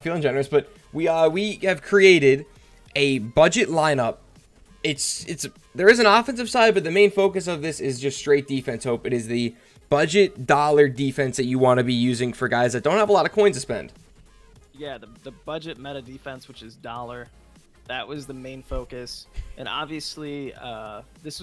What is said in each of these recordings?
feeling generous, but we have created a budget lineup. There is an offensive side, but the main focus of this is just straight defense. Hope it is the budget dollar defense that you want to be using for guys that don't have a lot of coins to spend. Yeah, the budget meta defense, which is dollar, that was the main focus. And obviously, this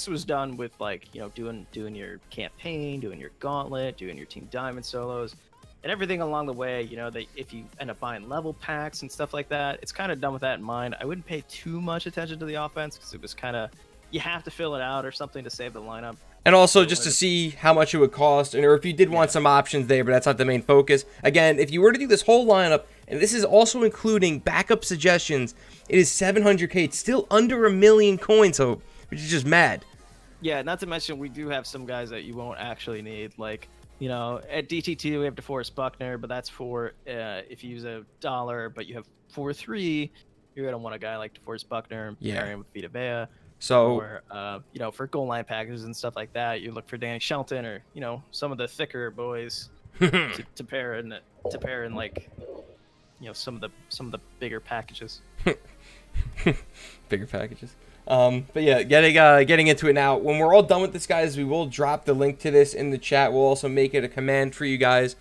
was done with, like, you know, doing your campaign, doing your gauntlet, doing your team diamond solos, and everything along the way. You know, that if you end up buying level packs and stuff like that, it's kind of done with that in mind. I wouldn't pay too much attention to the offense because it was kind of, you have to fill it out or something to save the lineup. And also just to see how much it would cost, or if you did want some options there, but that's not the main focus. Again, if you were to do this whole lineup, and this is also including backup suggestions, it is 700k. It's still under 1 million coins, Hope, which is just mad. Yeah, not to mention we do have some guys that you won't actually need. Like, you know, at DT2 we have DeForest Buckner, but that's for if you use a dollar, but you have 4-3, you're gonna want a guy like DeForest Buckner and pair him with Vita Vea. So, or you know, for goal line packages and stuff like that, you look for Danny Shelton or, you know, some of the thicker boys to pair in like, you know, some of the bigger packages. Bigger packages. But yeah, getting into it now. When we're all done with this, guys, we will drop the link to this in the chat. We'll also make it a command for you guys.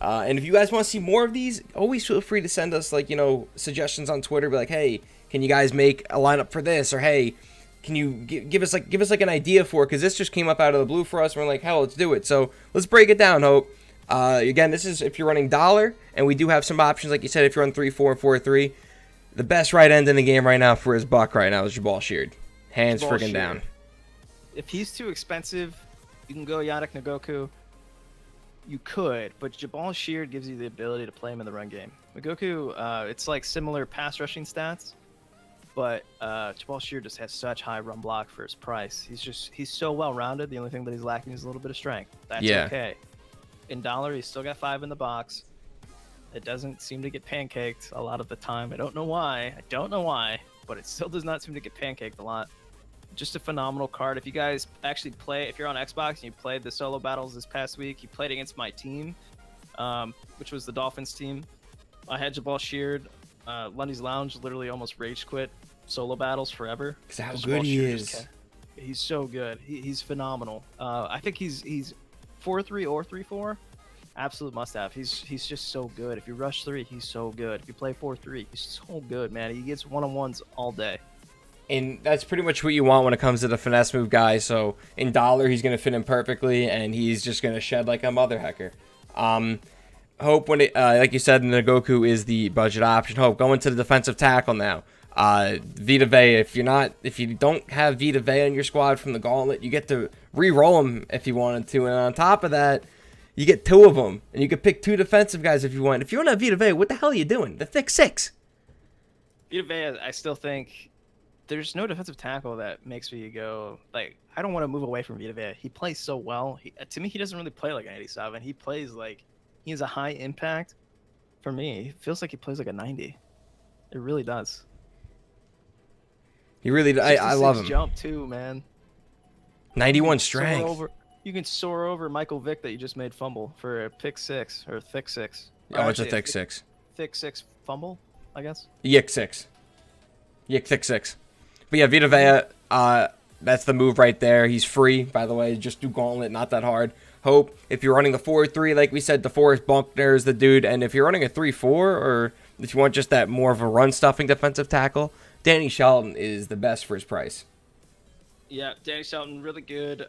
And if you guys want to see more of these, always feel free to send us, like, you know, suggestions on Twitter. Be like, hey, can you guys make a lineup for this? Or hey, can you give us an idea for it? Because this just came up out of the blue for us. And we're like, hell, let's do it. So let's break it down, Hope. Again, this is if you're running dollar, and we do have some options, like you said, if you're on 3-4, 4-3. The best right end in the game right now for his buck right now is Jabal Sheard. Hands freaking down. If he's too expensive, you can go Yannick Ngakoue. You could, but Jabal Sheard gives you the ability to play him in the run game. Ngakoue, it's like similar pass rushing stats, but Jabal Sheard just has such high run block for his price. He's so well rounded. The only thing that he's lacking is a little bit of strength. That's okay. In dollar, he's still got 5 in the box. It doesn't seem to get pancaked a lot of the time. I don't know why, but it still does not seem to get pancaked a lot. Just a phenomenal card. If you guys actually play, if you're on Xbox and you played the solo battles this past week, you played against my team, which was the Dolphins team. I had Jabal Sheard. Lundy's Lounge literally almost rage quit solo battles forever. Because how good he is. He's so good. He's phenomenal. I think he's 4-3 or 3-4. Absolute must-have. He's just so good. If you rush 3, he's so good. If you play 4-3, he's so good, man. He gets one-on-ones all day. And that's pretty much what you want when it comes to the finesse move guy. So in dollar, he's going to fit in perfectly, and he's just going to shed like a mother hecker. Hope, when it, like you said, Ngakoue is the budget option. Hope, going to the defensive tackle now. Vita Vea, if you don't have Vita Vea in your squad from the gauntlet, you get to re-roll him if you wanted to. And on top of that, you get 2 of them, and you can pick 2 defensive guys if you want. If you don't have Vita Vea, what the hell are you doing? The thick 6. Vita Vea, I still think there's no defensive tackle that makes me go, like, I don't want to move away from Vita Vea. He plays so well. To me, he doesn't really play like an 87. He plays like he has a high impact. For me, it feels like he plays like a 90. It really does. He really, I love him. Jump too, man. 91 strength. You can soar over Michael Vick that you just made fumble for a pick 6 or a thick 6. Oh, it's a thick 6. Thick 6 fumble, I guess. Yick 6. Yick thick 6. But yeah, Vita Vea, that's the move right there. He's free, by the way. Just do gauntlet, not that hard. Hope, if you're running a 4-3, like we said, DeForest Buckner is the dude. And if you're running a 3-4, or if you want just that more of a run-stuffing defensive tackle, Danny Shelton is the best for his price. Yeah, Danny Shelton, really good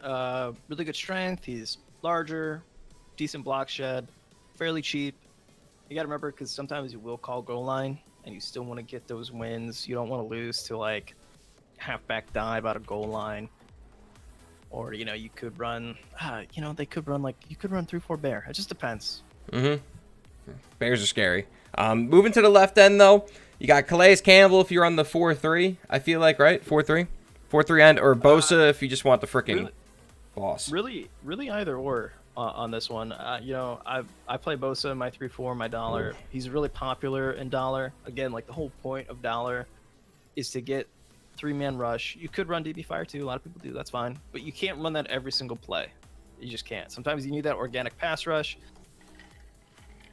strength. He's larger, decent block shed, fairly cheap. You got to remember, because sometimes you will call goal line, and you still want to get those wins. You don't want to lose to, like, halfback dive out of goal line. Or, you know, you could run, you know, you could run 3-4 bear. It just depends. Bears are scary. Moving to the left end, though, you got Calais Campbell if you're on the 4-3, I feel like, right? 4-3? 4-3 end, or Bosa if you just want the freaking boss. Really either or on this one. You know, I play Bosa in my 3-4, my dollar. Ooh. He's really popular in dollar. Again, like the whole point of dollar is to get 3-man rush. You could run DB Fire too. A lot of people do. That's fine. But you can't run that every single play. You just can't. Sometimes you need that organic pass rush.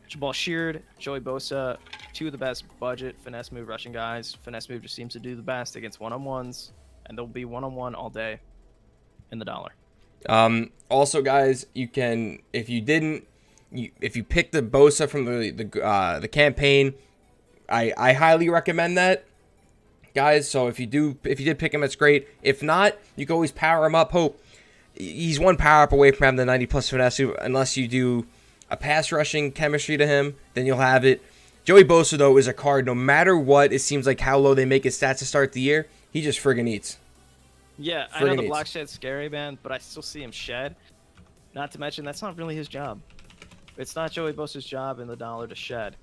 Jabal Sheard, Joey Bosa, two of the best budget finesse move rushing guys. Finesse move just seems to do the best against one-on-ones, and they'll be one-on-one all day in the dollar. Also, guys, you can, if you pick the Bosa from the campaign, I highly recommend that, guys. So if you did pick him, that's great. If not, you can always power him up. Hope he's one power up away from having the 90 plus finesse, unless you do a pass rushing chemistry to him, then you'll have it. Joey Bosa, though, is a card. No matter what, it seems like how low they make his stats to start the year, he just friggin' eats. Yeah, I know the block shed's scary, man, but I still see him shed. Not to mention, that's not really his job. It's not Joey Bosa's job in the dollar to shed.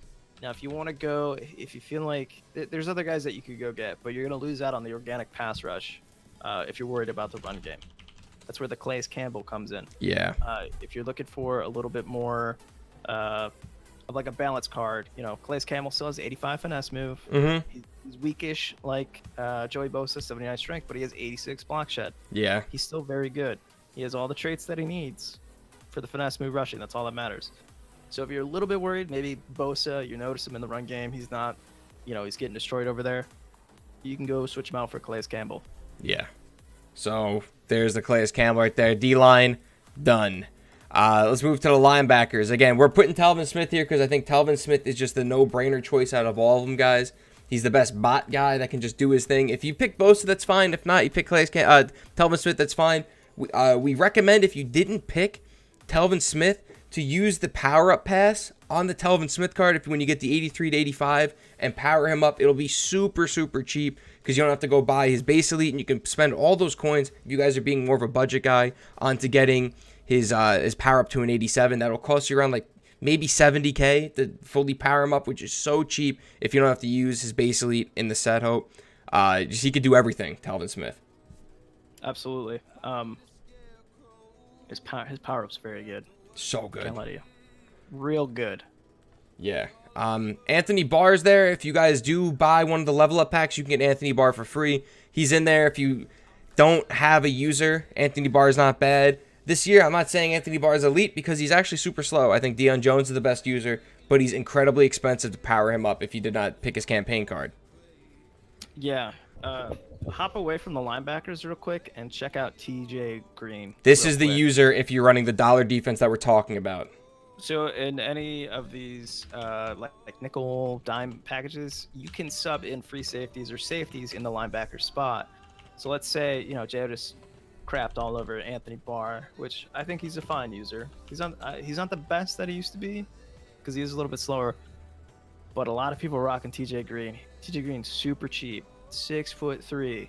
Now, if you want to go, if you feel like there's other guys that you could go get, but you're going to lose out on the organic pass rush if you're worried about the run game. That's where the Calais Campbell comes in. Yeah. If you're looking for a little bit more of like a balance card, Calais Campbell still has 85 finesse move. Mm-hmm. He's weakish like Joey Bosa, 79 strength, but he has 86 block shed. Yeah. He's still very good. He has all the traits that he needs for the finesse move rushing. That's all that matters. So if you're a little bit worried, maybe Bosa, you notice him in the run game. He's not, he's getting destroyed over there. You can go switch him out for Calais Campbell. Yeah. So there's the Calais Campbell right there. D-line, done. Let's move to the linebackers. Again, we're putting Telvin Smith here because I think Telvin Smith is just the no-brainer choice out of all of them, guys. He's the best bot guy that can just do his thing. If you pick Bosa, that's fine. If not, you pick Telvin Smith, that's fine. We recommend, if you didn't pick Telvin Smith, to use the power-up pass on the Telvin Smith card when you get the 83 to 85 and power him up. It'll be super, super cheap because you don't have to go buy his base elite, and you can spend all those coins, if you guys are being more of a budget guy, onto getting his power up to an 87. That'll cost you around like maybe 70K to fully power him up, which is so cheap if you don't have to use his base elite in the set. Hope he could do everything, Telvin Smith. Absolutely. His power up's very good. So good. Can't lie to you. Real good. Yeah. Anthony Barr's there. If you guys do buy one of the level up packs, you can get Anthony Barr for free. He's in there. If you don't have a user, Anthony Barr is not bad. This year, I'm not saying Anthony Barr is elite because he's actually super slow. I think Deion Jones is the best user, but he's incredibly expensive to power him up if you did not pick his campaign card. Yeah. Hop away from the linebackers real quick and check out TJ Green. This is the user if you're running the dollar defense that we're talking about. So in any of these like nickel dime packages, you can sub in free safeties or safeties in the linebacker spot. So let's say, Jay just crapped all over Anthony Barr, which I think he's a fine user. He's not the best that he used to be because he is a little bit slower. But a lot of people are rocking TJ Green. TJ Green's super cheap. 6'3",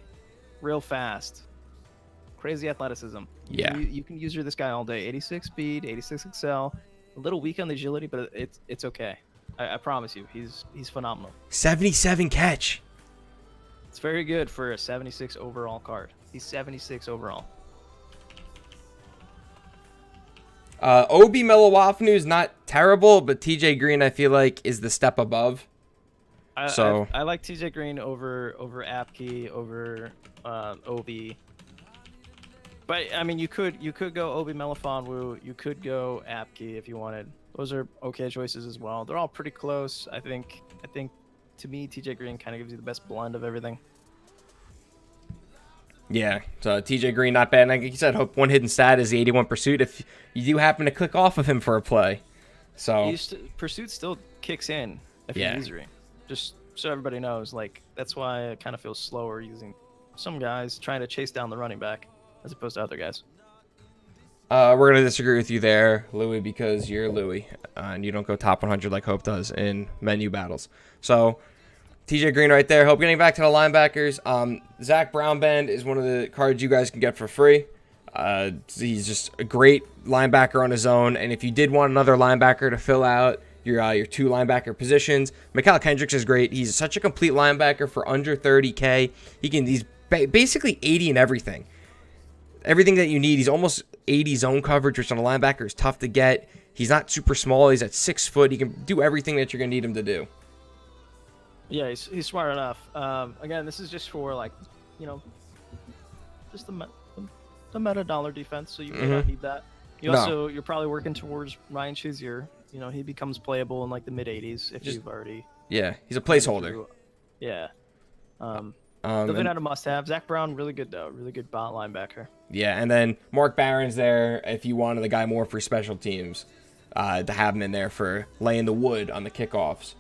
real fast, crazy athleticism. Yeah, you can use this guy all day. 86 speed, 86 excel, a little weak on the agility, but it's okay. I promise you, he's phenomenal. 77 catch. It's very good for a 76 overall card. He's 76 overall. Obi Melawafnu is not terrible, but TJ Green I feel like is the step above. I like TJ Green over Apke, over Obi. But I mean, you could go Obi Melifonwu, you could go Apke if you wanted. Those are okay choices as well. They're all pretty close. I think to me, TJ Green kind of gives you the best blend of everything. Yeah, so TJ Green not bad. Like you said, hope one hidden stat is the 81 pursuit. If you do happen to click off of him for a play, so pursuit still kicks in if you're using. Just so everybody knows, like that's why I kind of feel slower using some guys trying to chase down the running back as opposed to other guys. We're gonna disagree with you there, Louis, because you're Louis and you don't go top 100 like Hope does in menu battles. So TJ Green right there. Hope getting back to the linebackers. Zac Brown band is one of the cards you guys can get for free. He's just a great linebacker on his own, and if you did want another linebacker to fill out your two linebacker positions, Mikael Kendricks is great. He's such a complete linebacker for under 30K. He's basically 80 in everything. Everything that you need. He's almost 80 zone coverage, which on a linebacker is tough to get. He's not super small. He's at 6 foot. He can do everything that you're going to need him to do. Yeah, he's smart enough. Again, this is just for just the meta dollar defense, so you may not need that. You're probably working towards Ryan Shazier. He becomes playable in like the mid 80s if you've already Yeah, he's a placeholder. Yeah. Definitely not a must-have. Zac Brown, really good though. Really good bot linebacker. Yeah, and then Mark Barron's there if you wanted the guy more for special teams, to have him in there for laying the wood on the kickoffs.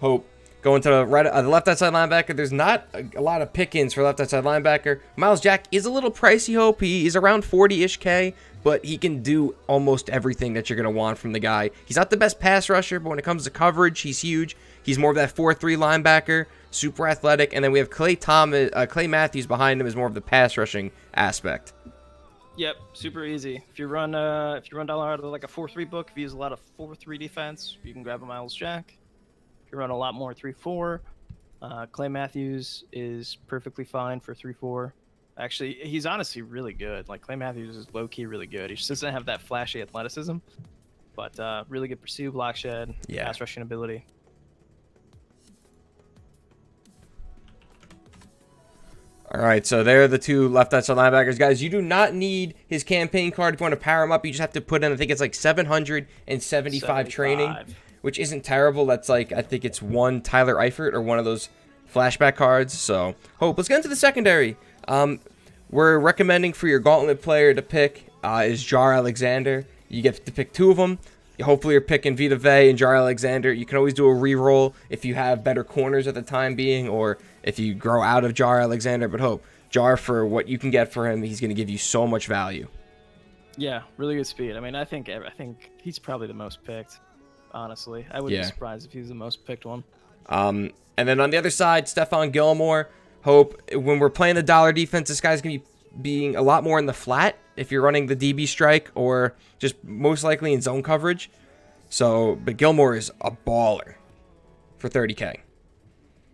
Hope going to the left outside linebacker. There's not a lot of pick-ins for left outside linebacker. Miles Jack is a little pricey. Hope he's around 40-ish K, but he can do almost everything that you're gonna want from the guy. He's not the best pass rusher, but when it comes to coverage, he's huge. He's more of that 4-3 linebacker, super athletic, and then we have Clay Matthews behind him is more of the pass rushing aspect. Yep, super easy. If you run dollar out of like a 4-3 book, if you use a lot of 4-3 defense, you can grab a Miles Jack. If you run a lot more 3-4, Clay Matthews is perfectly fine for 3-4. Actually, he's honestly really good. Like Clay Matthews is low key really good. He just doesn't have that flashy athleticism, but really good pursuit, block shed, pass rushing ability. All right, so there are the two left outside linebackers. Guys, you do not need his campaign card if you want to power him up. You just have to put in, I think it's like 775 training, which isn't terrible. That's like, I think it's one Tyler Eifert or one of those flashback cards. So, Hope, let's get into the secondary. We're recommending for your gauntlet player to pick is Jar Alexander. You get to pick two of them. Hopefully you're picking Vita Vea and Jar Alexander. You can always do a re-roll if you have better corners at the time being, or if you grow out of Jar Alexander. But Hope, Jar, for what you can get for him, he's going to give you so much value. Yeah, really good speed. I mean, I think he's probably the most picked, honestly. I wouldn't be surprised if he's the most picked one. And then on the other side, Stephon Gilmore. Hope, when we're playing the dollar defense, this guy's going to be being a lot more in the flat if you're running the DB strike or just most likely in zone coverage. So, but Gilmore is a baller for 30K.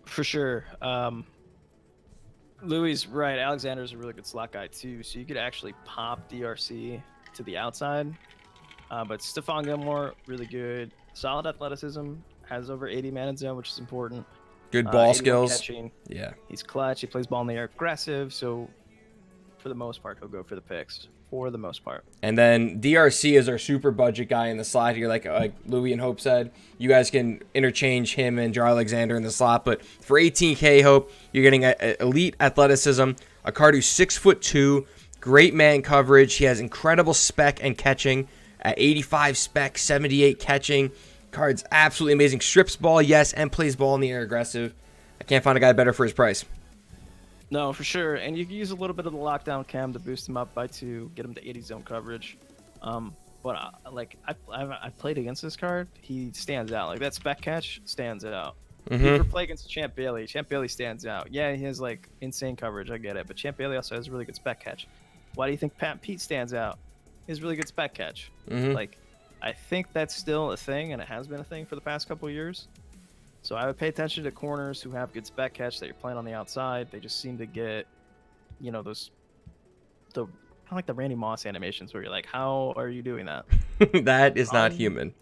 For sure. Louis right. Alexander's a really good slot guy too, so you could actually pop DRC to the outside. But Stephon Gilmore, really good. Solid athleticism, has over 80 man in zone, which is important. Good ball skills. Catching. Yeah. He's clutch. He plays ball in the air, aggressive. So for the most part, he'll go for the picks. For the most part. And then DRC is our super budget guy in the slot here, like Louis and Hope said. You guys can interchange him and Jar Alexander in the slot, but for 18K, Hope, you're getting elite athleticism, a card who's 6'2", great man coverage. He has incredible spec and catching at 85 spec, 78 catching. Card's absolutely amazing. Strips ball, yes, and plays ball in the air aggressive. I can't find a guy better for his price. No, for sure. And you can use a little bit of the lockdown cam to boost him up by 2, get him to 80 zone coverage. But I played against this card. He stands out. Like that spec catch stands out. If you ever play against Champ Bailey stands out. Yeah, he has like insane coverage. I get it. But Champ Bailey also has a really good spec catch. Why do you think Pat Pete stands out? He has really good spec catch. Like, I think that's still a thing, and it has been a thing for the past couple of years. So I would pay attention to corners who have good spec catch that you're playing on the outside. They just seem to get, those kind of like the Randy Moss animations where you're like, how are you doing that? That is not human.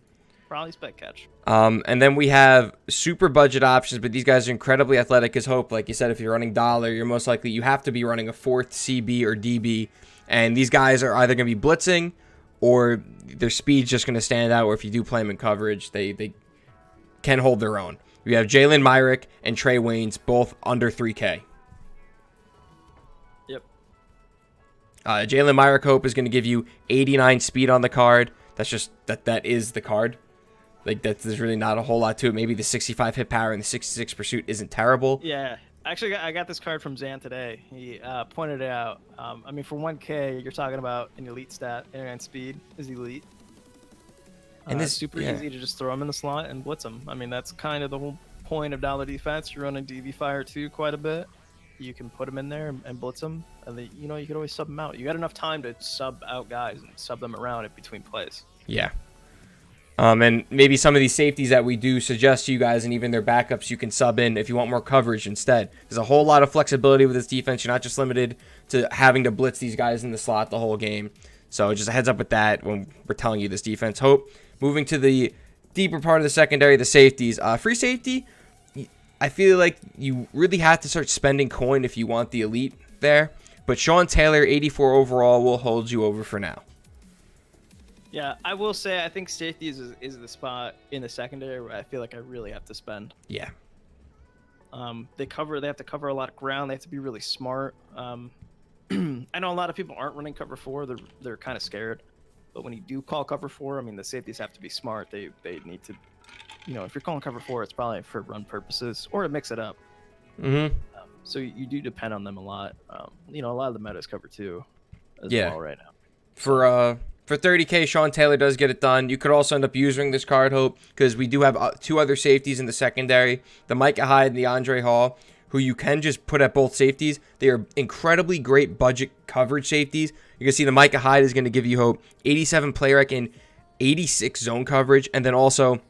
Probably spec catch. And then we have super budget options, but these guys are incredibly athletic as Hope. Like you said, if you're running dollar, you're most likely, you have to be running a 4th CB or DB. And these guys are either going to be blitzing or their speed's just going to stand out, or if you do play them in coverage, they can hold their own. We have Jalen, Myrick, and Trey Wayans, both under 3K. Yep. Jalen Myrick, Hope, is going to give you 89 speed on the card. That's just, that is the card. Like, there's really not a whole lot to it. Maybe the 65 hit power and the 66 pursuit isn't terrible. Yeah. Actually, I got this card from Zan today. He pointed it out. I mean, for 1K, you're talking about an elite stat. And speed is elite. And it's super easy to just throw him in the slot and blitz him. I mean, that's kind of the whole point of dollar defense. You're running DV Fire 2 quite a bit. You can put him in there and blitz him. And then, you can always sub him out. You got enough time to sub out guys and sub them around in between plays. Yeah. And maybe some of these safeties that we do suggest to you guys, and even their backups, you can sub in if you want more coverage instead. There's a whole lot of flexibility with this defense. You're not just limited to having to blitz these guys in the slot the whole game. So just a heads up with that when we're telling you this defense. Hope, moving to the deeper part of the secondary, the safeties. Free safety, I feel like you really have to start spending coin if you want the elite there. But Sean Taylor, 84 overall, will hold you over for now. Yeah, I will say I think safety is the spot in the secondary where I feel like I really have to spend. Yeah. They have to cover a lot of ground. They have to be really smart. I know a lot of people aren't running cover 4. They're kind of scared. But when you do call cover 4, I mean, the safeties have to be smart. They need to, if you're calling cover 4, it's probably for run purposes or to mix it up. So you do depend on them a lot. A lot of the meta is cover 2 as well right now. For 30K, Sean Taylor does get it done. You could also end up using this card, Hope, because we do have 2 other safeties in the secondary, the Micah Hyde and the Andre Hall, who you can just put at both safeties. They are incredibly great budget coverage safeties. You can see the Micah Hyde is going to give you, Hope, 87 play rec and 86 zone coverage, and then also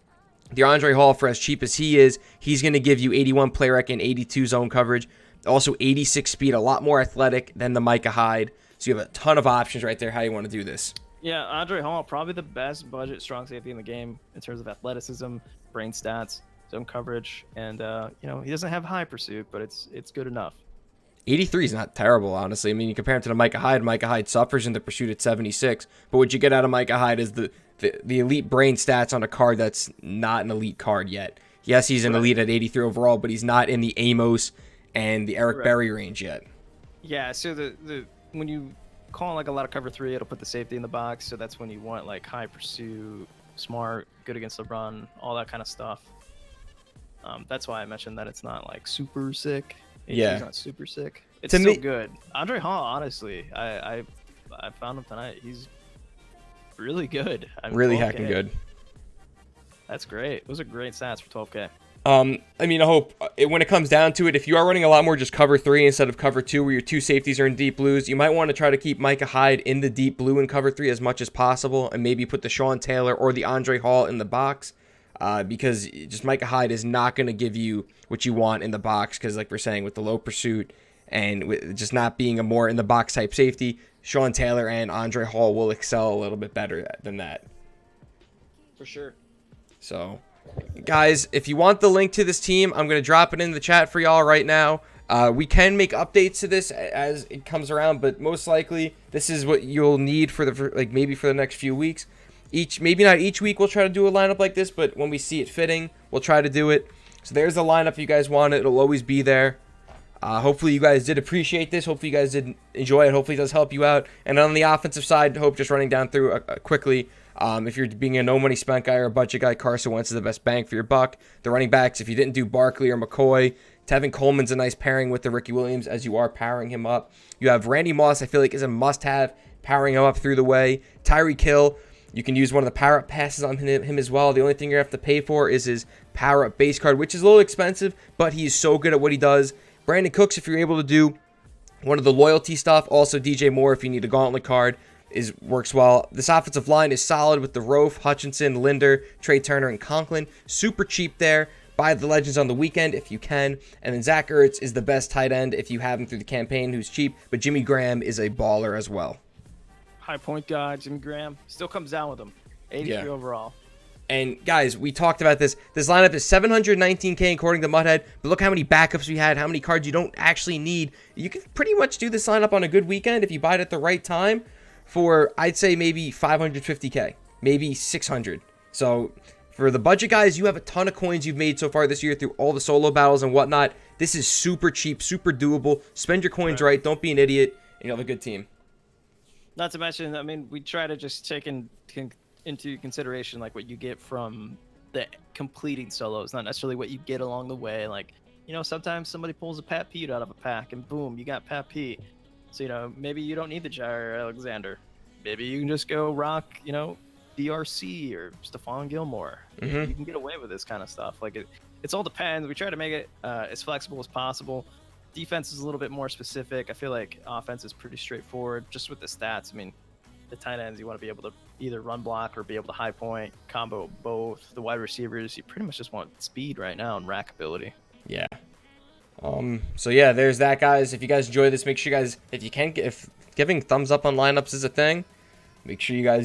the Andre Hall, for as cheap as he is, he's going to give you 81 play rec and 82 zone coverage. Also 86 speed, a lot more athletic than the Micah Hyde. So you have a ton of options right there how you want to do this. Yeah, Andre Hall, probably the best budget strong safety in the game in terms of athleticism, brain stats, zone coverage, and he doesn't have high pursuit, but it's good enough. 83 is not terrible, honestly. I mean, you compare him to the Micah Hyde. Micah Hyde suffers in the pursuit at 76, but what you get out of Micah Hyde is the elite brain stats on a card that's not an elite card yet. Yes, he's an elite at 83 overall, but he's not in the Amos and the Eric Berry range yet. Yeah, so the when you call like a lot of cover 3, it'll put the safety in the box, so that's when you want like high pursuit, smart, good against the run, all that kind of stuff. That's why I mentioned that it's not like super sick. It's not super sick. It's still good. Andre Hall, honestly, I found him tonight. He's really good. Really hacking good. That's great. Those are great stats for 12K. I mean, I hope when it comes down to it, if you are running a lot more just cover 3 instead of cover 2, where your 2 safeties are in deep blues, you might want to try to keep Micah Hyde in the deep blue in cover 3 as much as possible, and maybe put the Sean Taylor or the Andre Hall in the box, because just Micah Hyde is not going to give you what you want in the box, because like we're saying, with the low pursuit and with just not being a more in the box type safety, Sean Taylor and Andre Hall will excel a little bit better than that. For sure. So, guys, if you want the link to this team, I'm going to drop it in the chat for y'all right now. We can make updates to this as it comes around, but most likely this is what you'll need for maybe for the next few weeks. Maybe not each week we'll try to do a lineup like this, but when we see it fitting, we'll try to do it. So there's the lineup if you guys want it. It'll always be there. Hopefully you guys did appreciate this. Hopefully you guys did enjoy it. Hopefully it does help you out. And on the offensive side, Hope, just running down through quickly. If you're being a no money spent guy or a budget guy, Carson Wentz is the best bang for your buck. The running backs, if you didn't do Barkley or McCoy, Tevin Coleman's a nice pairing with the Ricky Williams as you are powering him up. You have Randy Moss, I feel like is a must-have, powering him up through the way. Tyreek Hill, you can use one of the power-up passes on him as well. The only thing you have to pay for is his power-up base card, which is a little expensive, but he's so good at what he does. Brandon Cooks, if you're able to do one of the loyalty stuff. Also DJ Moore, if you need a gauntlet card, works well. This offensive line is solid with the Rofe, Hutchinson, Linder, Trey Turner, and Conklin. Super cheap there. Buy the Legends on the weekend if you can. And then Zach Ertz is the best tight end if you have him through the campaign, who's cheap. But Jimmy Graham is a baller as well. High point guy, Jimmy Graham. Still comes down with him. 83 overall. And guys, we talked about this. This lineup is 719K according to Mudhead. But look how many backups we had, how many cards you don't actually need. You can pretty much do this lineup on a good weekend if you buy it at the right time for, I'd say, maybe 550K, maybe 600. So for the budget guys, you have a ton of coins you've made so far this year through all the solo battles and whatnot. This is super cheap, super doable. Spend your coins right. Don't be an idiot, and you'll have a good team. Not to mention, I mean, we try to just take into consideration like what you get from the completing solos, not necessarily what you get along the way. Like, sometimes somebody pulls a Pat Pete out of a pack, and boom, you got Pat Pete. So, maybe you don't need the Jair Alexander. Maybe you can just go rock, DRC or Stephon Gilmore. Mm-hmm. You can get away with this kind of stuff. Like, it's all depends. We try to make it as flexible as possible. Defense is a little bit more specific. I feel like offense is pretty straightforward just with the stats. I mean, the tight ends, you want to be able to either run block or be able to high point, combo both. The wide receivers, you pretty much just want speed right now and rack ability. Yeah. So yeah, there's that, guys. If you guys enjoy this, make sure you guys, if giving thumbs up on lineups is a thing, make sure you guys